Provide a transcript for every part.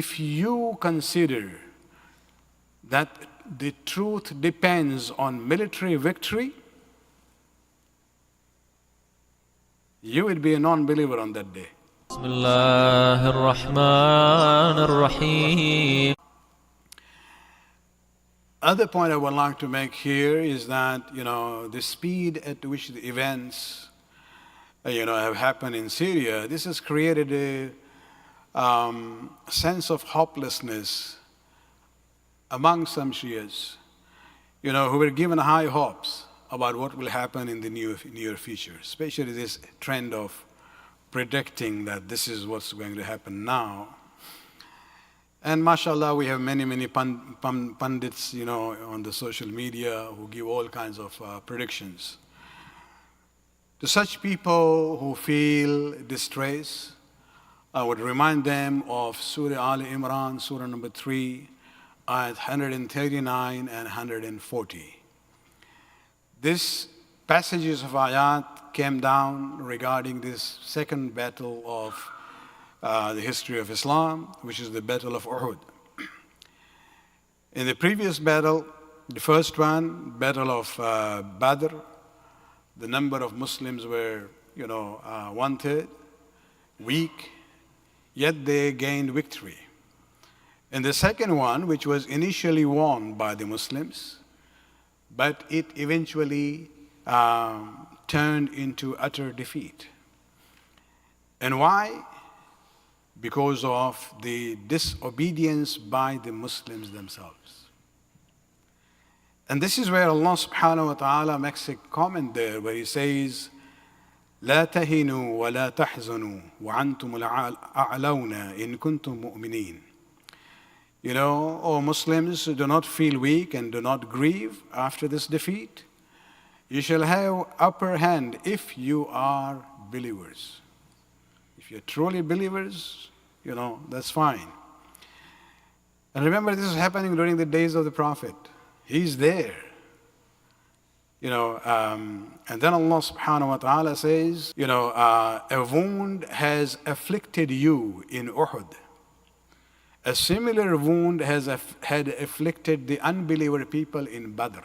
if you consider that the truth depends on military victory, you will be a non-believer on that day. Bismillah ar-Rahman ar-Rahim. Other point I would like to make here is that, the speed at which the events, have happened in Syria, this has created a sense of hopelessness among some Shias, who were given high hopes about what will happen in the near future, especially this trend of predicting that this is what's going to happen now. And mashallah, we have many pundits, on the social media who give all kinds of predictions. To such people who feel distress, I would remind them of Surah Ali Imran, Surah number 3, ayat 139 and 140. These passages of ayat came down regarding this second battle of the history of Islam, which is the Battle of Uhud. In the previous battle, the first one, Battle of Badr, the number of Muslims were, 1/3, weak, yet they gained victory. In the second one, which was initially won by the Muslims, but it eventually turned into utter defeat. And why? Because of the disobedience by the Muslims themselves. And this is where Allah subhanahu wa ta'ala makes a comment there, where He says, لا تهنوا ولا تحزنوا وأنتم الأعلون إن كنتم مؤمنين. O Muslims, do not feel weak and do not grieve after this defeat. You shall have upper hand if you are believers. If you're truly believers, that's fine. And remember, this is happening during the days of the Prophet. He's there. And then Allah subhanahu wa ta'ala says, a wound has afflicted you in Uhud. A similar wound had afflicted the unbeliever people in Badr.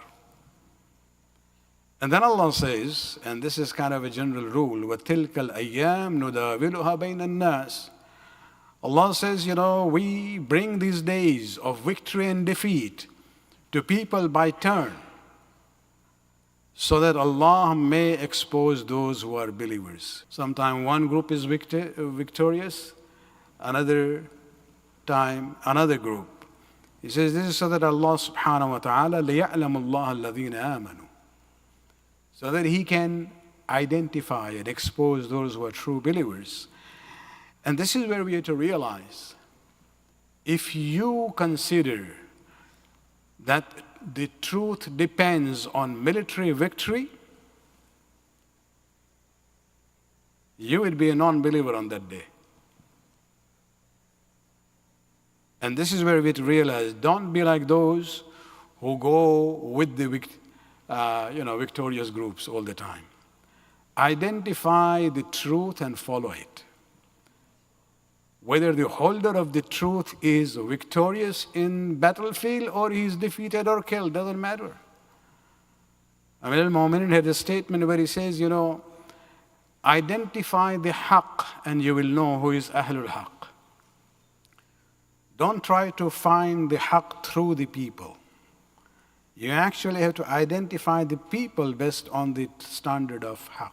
And then Allah says, and this is kind of a general rule, وَتِلْكَ الْأَيَّامِ نُدَاوِلُهَا بَيْنَ النَّاسِ. Allah says, we bring these days of victory and defeat to people by turn, so that Allah may expose those who are believers. Sometimes one group is victorious, another time another group. He says this is so that Allah subhanahu wa ta'ala لِيَعْلَمُ اللَّهَ الَّذِينَ آمَنُوا, so that He can identify and expose those who are true believers. And this is where we have to realize, if you consider that the truth depends on military victory, you will be a non-believer on that day. And this is where we have to realize, don't be like those who go with the victorious groups all the time. Identify the truth and follow it. Whether the holder of the truth is victorious in battlefield or he is defeated or killed, doesn't matter. Amir al-Mu'minin had a statement where he says, identify the haqq and you will know who is Ahlul Haqq. Don't try to find the haqq through the people. You actually have to identify the people based on the standard of haqq.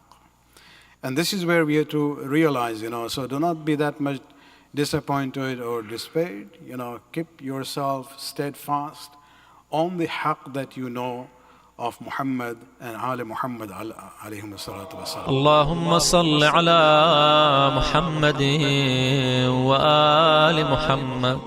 And this is where we have to realize, so do not be that much disappointed or despaired. Keep yourself steadfast on the haqq that you know of Muhammad and Ali Muhammad alayhim salatu wasalam. Allahumma salli ala Muhammadin wa ali Muhammad.